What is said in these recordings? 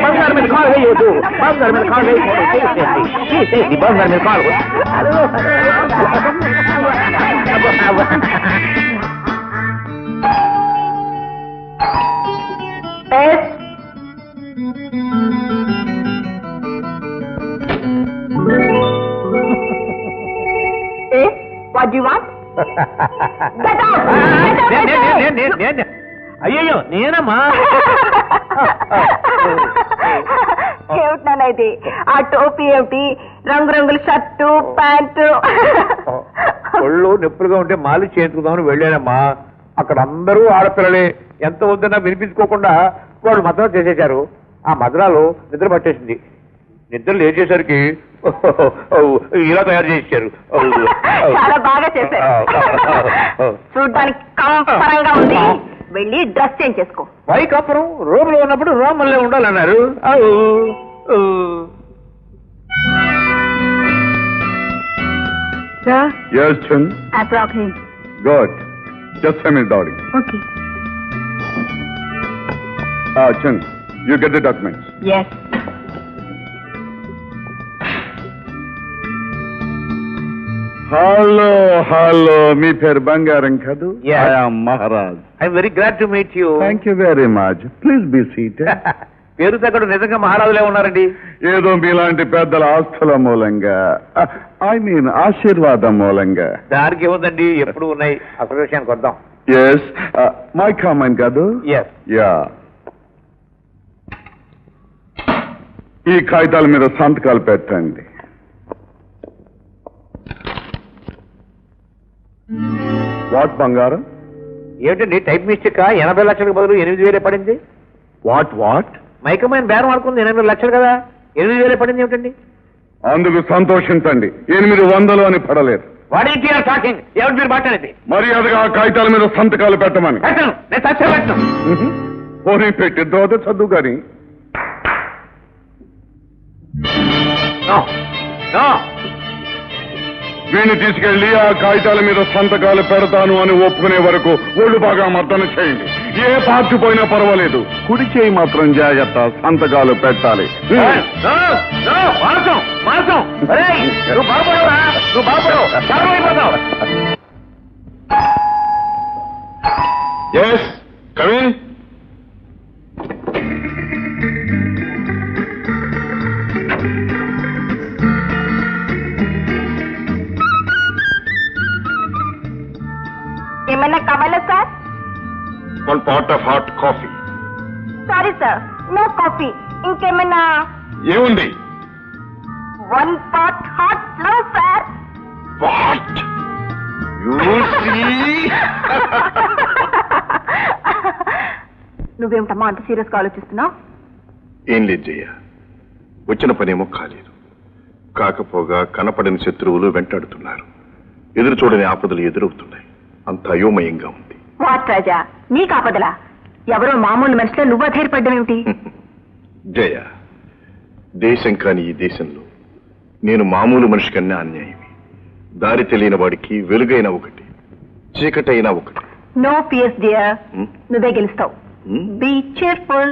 బంగారు మీద కాలు వేయదు బంగారు మీద కాలు వేయకూడదు బంగారు మీద కాలు What do you want? Get out! అయ్యో నేనమ్మా ఏమిటనైతే ఆ టోపీ ఏమిటి రంగురంగుల షర్టు ప్యాంటు ఒళ్ళు నొప్పులుగా ఉంటే మాలి చేయించుకుందామని వెళ్ళానమ్మా అక్కడ అందరూ ఆడపిల్లలే ఎంత వద్దన్నా వినిపించుకోకుండా వాళ్ళు మద్రాలు చేసేశారు ఆ మద్రాలు నిద్ర పట్టేసింది నిద్ర లేచేసరికి ఇలా తయారు చేశారు చాలా బాగా చేశారు చూడ్డానికి కంపరంగా ఉంది వెళ్ళి డ్రెస్ చేంజ్ చేసుకో వైకప్పురం రూమ్ లో ఉన్నప్పుడు రోమల్లే ఉండాలన్నారు Yes, Chung. I brought him. Good. Just send me the body. Okay. Chung, you get the documents. Yes. Hello. Me per Bangaram Kadu. Yes. I am Maharaj. I'm very glad to meet you. Thank you very much. Please be seated. పేరు తగ్గడు నిజంగా మహారాజులే ఉన్నారండి ఏదో మీలాంటి పెద్దల ఆస్తుల మూలంగా ఆశీర్వాదం మూలంగా దానికి ఏముందండి ఎప్పుడు ఉన్నాయి అసలు విషయానికి వద్దాం ఎస్ మై కామెంట్ కాదు ఎస్ యా ఈ కాగితాల మీద సంతకాలు పెట్టండి వాట్ బంగారం ఏమిటండి టైప్ మిస్టేక్ 80 లక్షలకు బదులు 8,000 పడింది వాట్ మైకమైన బేరం ఆడుకుంది 8 లక్షలు కదా 8,000 పడింది ఏమిటండి అందుకు సంతోషించండి 800 అని పడలేదు వాట్ ఈస్ యువర్ టాకింగ్ ఎవరు మీరు మాట్లాడేది మర్యాదగా కాగితాల మీద సంతకాలు పెట్టమని పెట్టను నేను సత్యం పెట్టను పోనీ పెట్టి దోత చదువు కానీ వీణ్ణి తీసుకెళ్లి ఆ కాగితాల మీద సంతకాలు పెడతాను అని ఒప్పుకునే వరకు ఒళ్ళు బాగా మర్దన చేయండి ఏ పార్టీ పోయినా పర్వాలేదు కుడి చేయి మాత్రం జాగ్రత్త సంతకాలు పెట్టాలి ఎస్ కమిన్ ఏమైనా కావాలా sir 1 pot of hot coffee. Sorry sir no coffee ఇంకేమైనా ఏముంది 1 pot hot flow sir What? You see? నువ్వేమిటమ్మా అంత సీరియస్ గా ఆలోచిస్తున్నావు ఏం లేదు జయ వచ్చిన పనేమో కాలేదు కాకపోగా కనపడని శత్రువులు వెంటాడుతున్నారు ఎదురు చూడని ఆపదలు ఎదురవుతున్నాయి అంత అయోమయంగా ఉంది వాట్ రాజా నీ కాపదలా ఎవరో మామూలు మనిషిలో నువ్వు అధైర్యపడ్డమేమిటి జయ దేశం కాని ఈ దేశంలో నేను మామూలు మనిషి కన్నా అన్యాయమే దారి తెలియని వాడికి వెలుగైన ఒకటి చీకటైనా ఒకటి నో ఫియర్స్ డియర్ నువ్వే గెలుస్తావు బీ cheerful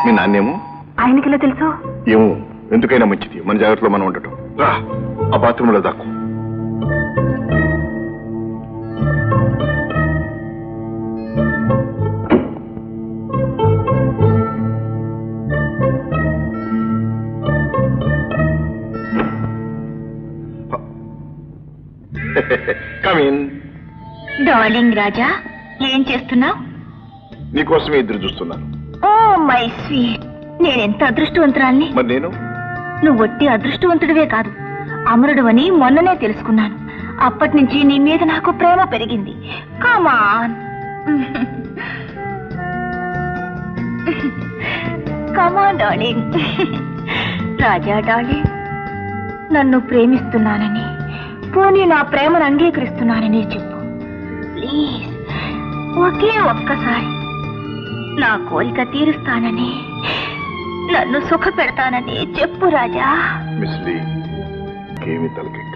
మీ నాన్నేమో ఆయనకిలా తెలుసు ఏమో ఎందుకైనా మంచిది మన జాగ్రత్తలో మనం ఉండటం రా ఆ బాత్రూంలో దాక్కు డార్లింగ్ రాజా ఏం చేస్తున్నావు నీకోసమే ఎదురు చూస్తున్నాను ఓ మై స్వీట్ నేనెంత అదృష్టవంతురాల్ని మరి నేను నువ్వు ఒట్టి అదృష్టవంతుడివే కాదు అమరుడు అని మొన్ననే తెలుసుకున్నాను అప్పటి నుంచి నీ మీద నాకు ప్రేమ పెరిగింది. కమాన్ కమాన్ డార్లింగ్. రాజా డార్లింగ్, నన్ను ప్రేమిస్తున్నానని, పోనీ నా ప్రేమను అంగీకరిస్తున్నానని చెప్పు ప్లీజ్. ఒకే ఒక్కసారి నా కోరిక తీరుస్తానని, నన్ను సుఖ పెడతానని చెప్పు రాజా. మిస్ లీ, ఏమీ తలకెక్క.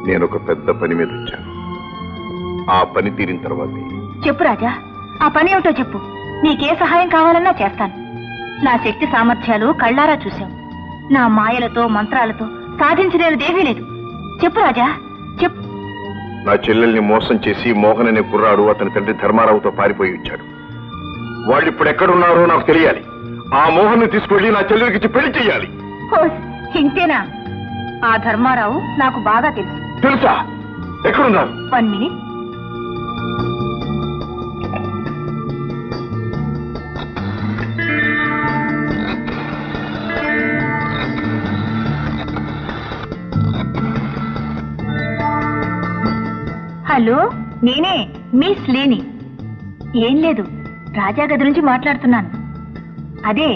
నేను ఒక పెద్ద పని మీద వచ్చాను. ఆ పని తీరిన తర్వాత చెప్పు రాజా, ఆ పని ఏమిటో చెప్పు. నీకే సహాయం కావాలన్నా చేస్తాను. నా శక్తి సామర్థ్యాలు కళ్ళారా చూశావు. నా మాయలతో మంత్రాలతో సాధించలేనిదేమీ లేదు. చెప్పు రాజా, చెప్పు. నా చెల్లెల్ని మోసం చేసి మోహన్ అనే కుర్రాడు అతని తండ్రి ధర్మారావుతో పారిపోయి వచ్చాడు. వాళ్ళు ఇప్పుడు ఎక్కడున్నారో నాకు తెలియాలి. ఆ మోహన్ ని తీసుకెళ్లి నా చెల్లెలికి పెళ్లి చెయ్యాలి. ఇంతేనా? ఆ ధర్మారావు నాకు బాగా తెలుసు. తెలుసా? ఎక్కడున్నారు? 1 minute. హలో, నేనే మిస్ లేని. ఏం లేదు, రాజా గది నుంచి మాట్లాడుతున్నాను. అదే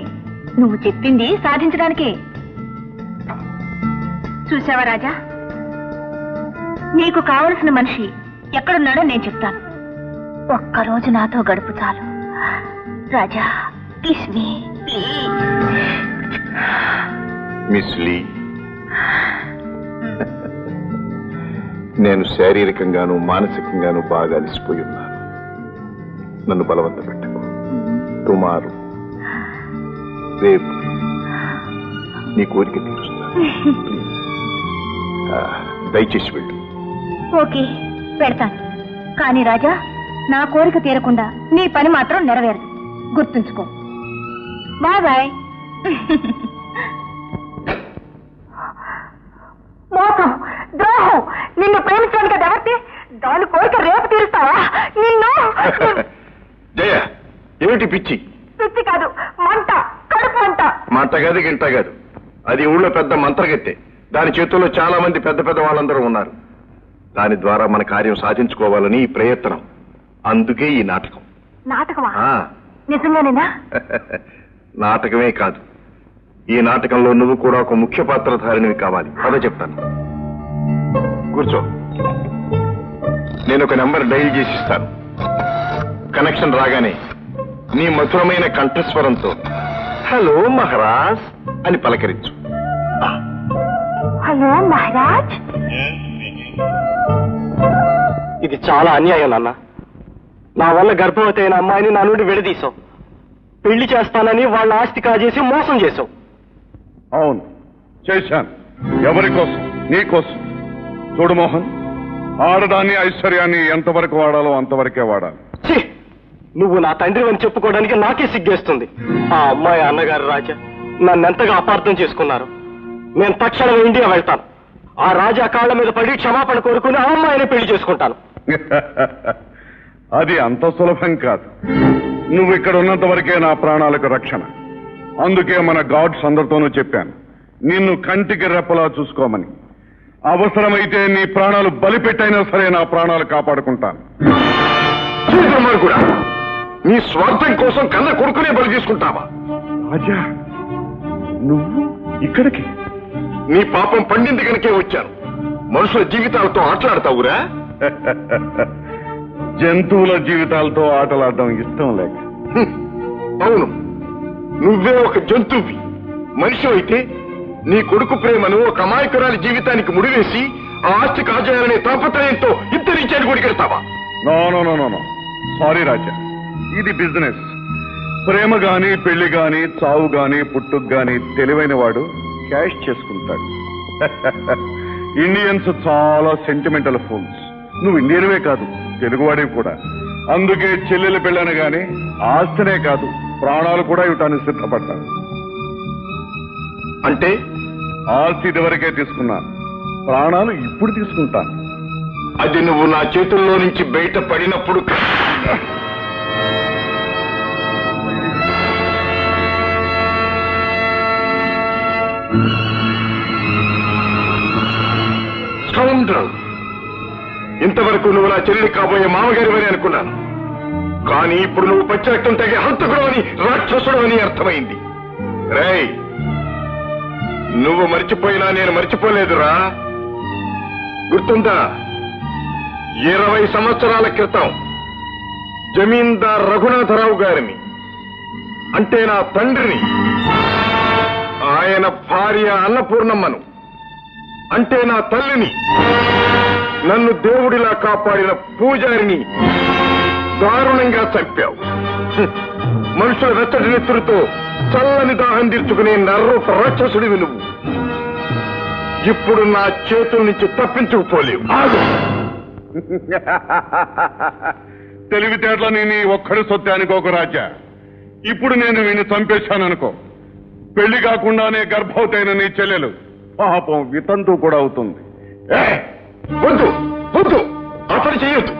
నువ్వు చెప్పింది సాధించడానికే. చూసావా రాజా, నీకు కావలసిన మనిషి ఎక్కడున్నాడో నేను చెప్తాను. ఒక్కరోజు నాతో గడుపు చాలు రాజా. Kiss me please. Miss Lee, నేను శారీరకంగాను మానసికంగాను బాగా అలసిపోయి ఉన్నాను. నన్ను బలవంత పెట్టకు. టుమారో, రేపు నీ కోరిక తీరుస్తాను. దయచేసి వెళ్ళు. ఓకే, పెడతాను. కానీ రాజా, నా కోరిక తీరకుండా నీ పని మాత్రం నెరవేరదు. గుర్తుంచుకో. Bye bye. మోసం, ద్రోహం, నిన్ను ప్రేమించడానికి కదా ఎవరితే? దాని కోరిక రేపు తీరుస్తావా? నిన్ను. జయ, ఏమిటి పిచ్చి? పిచ్చి కాదు, మంట, కడుపు మంట. మంట కాదు, గింట కాదు. అది ఊళ్ళో పెద్ద మంత్రగత్తె. దాని చేతుల్లో చాలా మంది పెద్ద పెద్ద వాళ్ళందరూ ఉన్నారు. దాని ద్వారా మన కార్యం సాధించుకోవాలని ఈ ప్రయత్నం. అందుకే ఈ నాటకం. నాటకమా? నిజంగానేనా? నాటకమే కాదు, ఈ నాటకంలో నువ్వు కూడా ఒక ముఖ్య పాత్రధారినివి కావాలి. అదే చెప్తాను. కూర్చో. నేను ఒక నెంబర్ డైల్ చేసి ఇస్తాను. కనెక్షన్ రాగానే నీ మధురమైన కంఠస్వరంతో హలో మహారాజ్ అని పలకరించు. హలో మహారాజ్. ఇది చాలా అన్యాయం నాన్న. నా వల్ల గర్భవతి అయిన అమ్మాయిని నా నుండి విడదీశావు. పెళ్లి చేస్తానని వాళ్ళ ఆస్తి కాజేసి మోసం చేశావు. అవును, చేశాను. ఎవరి కోసం? నీ కోసం. చూడు మోహన్, ఆడదాన్ని ఐశ్వర్యాన్ని ఎంతవరకు వాడాలో అంతవరకే వాడాలి. నువ్వు నా తండ్రి అని చెప్పుకోవడానికి నాకే సిగ్గేస్తుంది. ఆ అమ్మాయి అన్నగారు రాజా నన్నెంతగా అపార్థం చేసుకున్నారు. నేను తక్షణం ఇండియా వెళ్తాను. ఆ రాజా కాళ్ల మీద పడి క్షమాపణ కోరుకుని ఆ అమ్మాయిని పెళ్లి చేసుకుంటాను. అది అంత సులభం కాదు. నువ్వు ఇక్కడ ఉన్నంత వరకే నా ప్రాణాలకు రక్షణ. అందుకే మన గాడ్స్ అందరితోనూ చెప్పాను, నిన్ను కంటికి రెప్పలా చూసుకోమని. అవసరమైతే నీ ప్రాణాలు బలిపెట్టైనా సరే నా ప్రాణాలు కాపాడుకుంటాను. కూడా నీ స్వార్థం కోసం కన్న కొడుకునే బలి తీసుకుంటావా? రాజా, నువ్వు ఇక్కడికి? నీ పాపం పండింది కనుకే వచ్చాను. మనుషుల జీవితాలతో ఆటలాడతావురా? జంతువుల జీవితాలతో ఆటలాడడం ఇష్టం లేక. అవును, నువ్వే ఒక జంతువువి. మనిషి అయితే నీ కొడుకు ప్రేమను ఒక అమాయకురాలి జీవితానికి ముడివేసి ఆ ఆస్తి కాజేయాలనే తాపత్రయంతో ఇద్దరిచ్చాడు కొడికెడతావా? No no no no no, sorry రాజా, ఇది బిజినెస్. ప్రేమ గాని, పెళ్లి గాని, చావు గాని, పుట్టుకు గాని తెలివైన వాడు క్యాష్ చేసుకుంటాడు. ఇండియన్స్ చాలా సెంటిమెంటల్ ఫూల్స్. నువ్వు ఇండియన్వే కాదు, తెలుగువాడివి కూడా. అందుకే చెల్లెలు పెళ్ళాను గాని ఆస్తినే కాదు, ప్రాణాలు కూడా ఇవ్వటానికి సిద్ధపడ్డాను. అంటే ఆస్తి ఇదివరకే తీసుకున్నాను, ప్రాణాలు ఇప్పుడు తీసుకుంటాను. అది నువ్వు నా చేతుల్లో నుంచి బయట పడినప్పుడు. రాజేంద్రరావు, ఇంతవరకు నువ్వు నా చెల్లి కాబోయే మామగారివని అనుకున్నాను. కానీ ఇప్పుడు నువ్వు పచ్చిరక్తం తగే హంతకుడు అని, రాక్షసుడు అని అర్థమైంది. రేయ్, నువ్వు మర్చిపోయినా నేను మర్చిపోలేదురా. గుర్తుందా? 20 సంవత్సరాల క్రితం జమీందార్ రఘునాథరావు గారిని, అంటే నా తండ్రిని, ఆయన భార్య అన్నపూర్ణమ్మను, అంటే నా తల్లిని, నన్ను దేవుడిలా కాపాడిన పూజారిని దారుణంగా చంపావు. మనుషుల వెచ్చటి నెత్తురుతో చల్లని దాహం తీర్చుకునే నర్రూప రాక్షసుడివి నువ్వు. ఇప్పుడు నా చేతుల నుంచి తప్పించుకుపోలేవు. తెలివితేటలని నీ ఒక్కడి సొత్తే అనుకోకు రాజా. ఇప్పుడు నేను వీడిని చంపేశాననుకో, పెళ్లి కాకుండానే గర్భవతైన నీ చెల్లెలు పాపం వితంతు కూడా అవుతుంది. వద్దు వద్దు, అతను చేయొద్దు.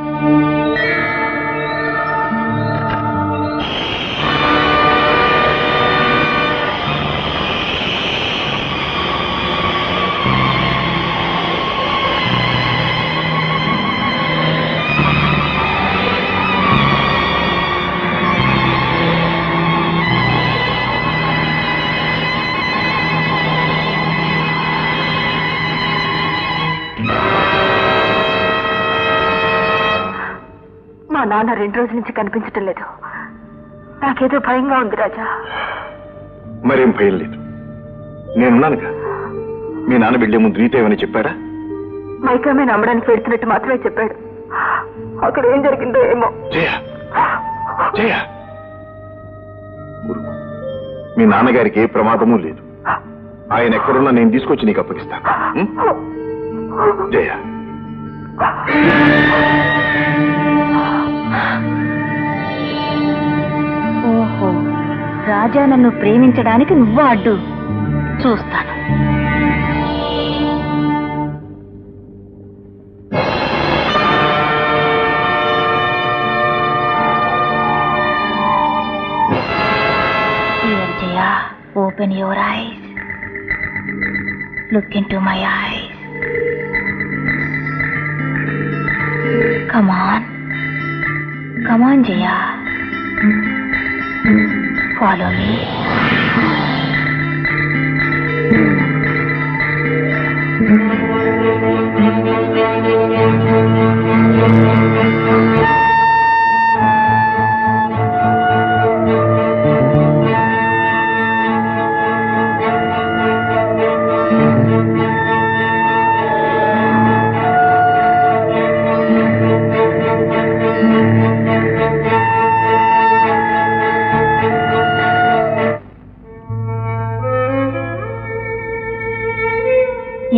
మా నాన్న 2 రోజుల నుంచి కనిపించటం లేదు. నాకేదో భయంగా ఉంది రాజా. మరేం భయం లేదు, నేనున్నానుగా. మీ నాన్న వెళ్లే ముందు నీతో ఏమని చెప్పాడా? మైకామే నమ్మడానికి పెడుతున్నట్టు మాత్రమే చెప్పాడు. అక్కడ ఏం జరిగిందో ఏమో. జయ జయ, మీ నాన్నగారికి ఏ ప్రమాదమూ లేదు. ఆయన ఎక్కడున్నా నేను తీసుకొచ్చి నీకు అప్పగిస్తాను. జయ, ఓహో, రాజా నన్ను ప్రేమించడానికి నువ్వు అడ్డు. చూస్తాను. Here, Jaya, open your eyes. Look into my eyes. Come on. Come on, Jaya. Follow me.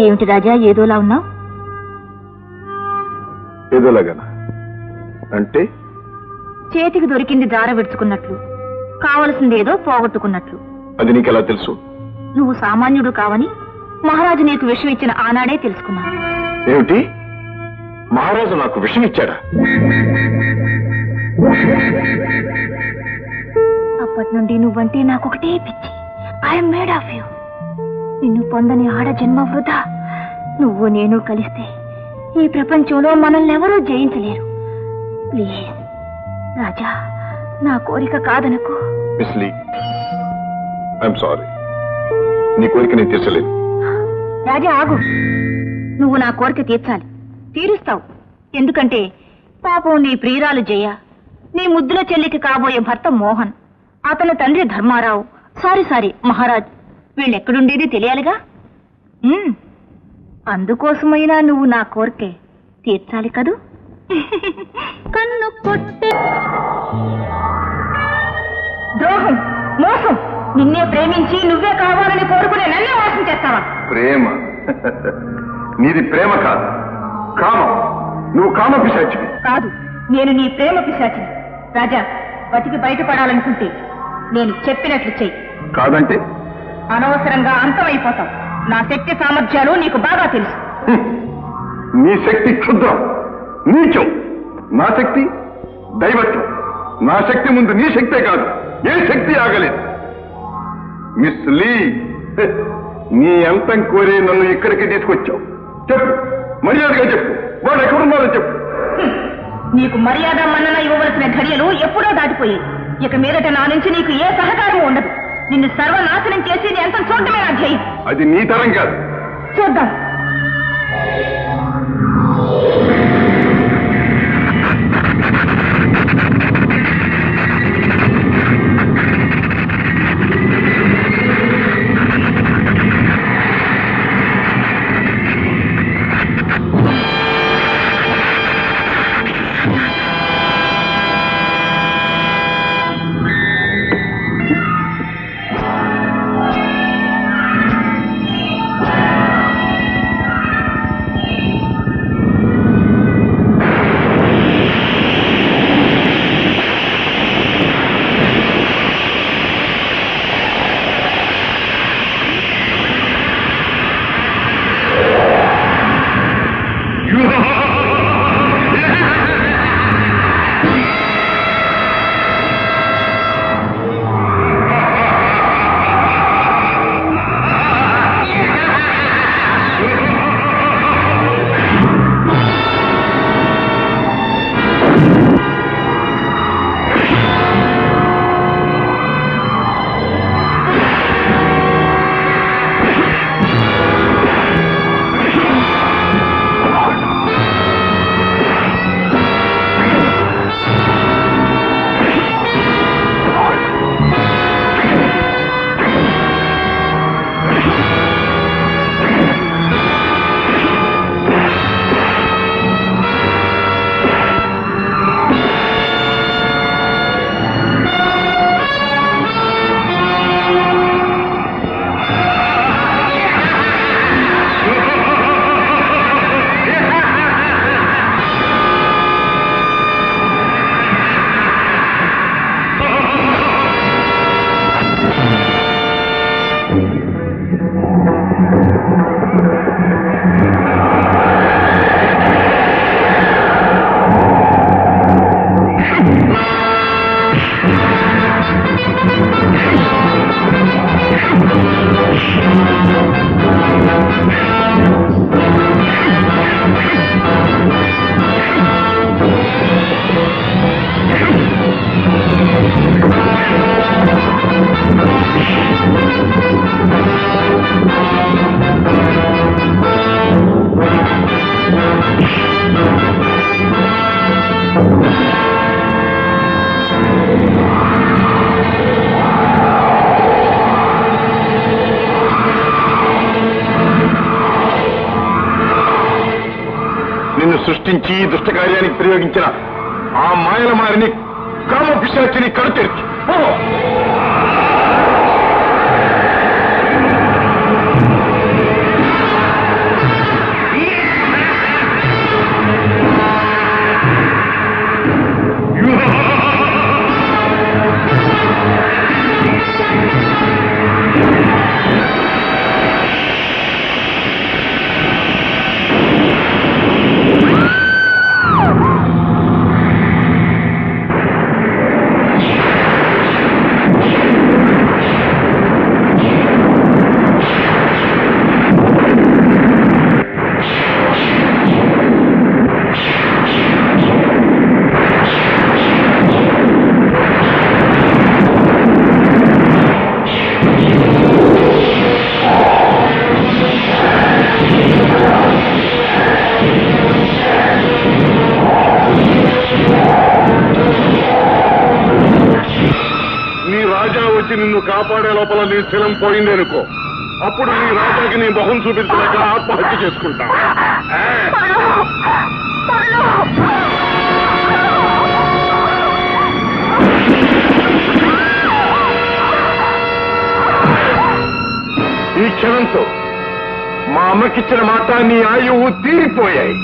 ఏమిటి రాజా, ఏదోలా ఉన్నావు? ఏదోలాగానా అంటే? చేతికి దొరికింది దార విడుచుకున్నట్లు, కావలసిందేదో పోగొట్టుకున్నట్లు. అది నీకెలా తెలుసు? నువ్వు సామాన్యుడు కావని మహారాజు నీకు విషం ఇచ్చిన ఆనాడే తెలుసుకున్నాను. ఏమిటి? మహారాజు నాకు విషం ఇచ్చాడా? అప్పటి నుండి నువ్వంటే నాకొకటే పిచ్చి. I'm made of you. నిన్ను పొందని ఆడ జన్మ వృధా. నువ్వు నేను కలిస్తే ఈ ప్రపంచంలో మనల్ని ఎవరూ జయించలేరు. ప్లీజ్ రాజా, నా కోరిక కాదనకు. ఐఎమ్ సారీ, నీ కోరిక నేను తీర్చలేదు. రాజా ఆగు. నువ్వు నా కోరిక తీర్చాలి, తీరుస్తావు. ఎందుకంటే పాపం నీ ప్రియురాలు జయ, నీ ముద్దుల చెల్లికి కాబోయే భర్త మోహన్, అతని తండ్రి ధర్మారావు, సారీ మహారాజ్, వీళ్ళెక్కడుండేది తెలియాలిగా. అందుకోసమైనా నువ్వు నా కోరికే తీర్చాలి కదూ. కన్ను కొట్టే ద్రోహం, మోసం. నిన్నే ప్రేమించి నువ్వే కావాలని కోరుకునే నన్నే మోసం చేస్తావా? ప్రేమ? నీది ప్రేమ కాదు, కామం. నువ్వు కామ పిశాచివి. కాదు, నేను నీ ప్రేమ పిశాచిని. రాజా, బతికి బయటపడాలనుకుంటే నేను చెప్పినట్లు చెయ్యి. కాదంటే అనవసరంగా అంతమైపోతావు. నా శక్తి సామర్థ్యాలు నీకు బాగా తెలుసు. నీ శక్తి క్షుద్రం, నీచం. నా శక్తి దైవత్వం. నా శక్తి ముందు నీ శక్తే కాదు, ఏ శక్తి ఆగలేదు. మిస్ లీ, నీ అంతం కోరే నన్ను ఇక్కడికి తీసుకొచ్చావు. చెప్పు, మర్యాదగా చెప్పు, వాడు ఎక్కడున్నారని చెప్పు. నీకు మర్యాద మన్నన ఇవ్వవలసిన ఘడియలు ఎప్పుడో దాటిపోయాయి. ఇక మీదట నా నుంచి నీకు ఏ సహకారం ఉండదు. నిన్ను సర్వనాశనం చేసి నీ అంతం చూడటమే నా ధ్యేయం. అది నీ తరం కాదు. చూద్దాం. సృష్టించి దుష్ట కార్యానికి ప్రయోగించిన ఆ మాయల మారిని కామ పిశాచిని కడుతెరిచి నిన్ను కాపాడే లోపల నీ శిలం పోయింది అనుకో, అప్పుడు నీ రాజాకి నీ మొహం చూపించలేక ఆత్మహత్య చేసుకుంటా. ఈ క్షణంతో మా అమ్మకిచ్చిన మాట నీ ఆయువు తీరిపోయాయి.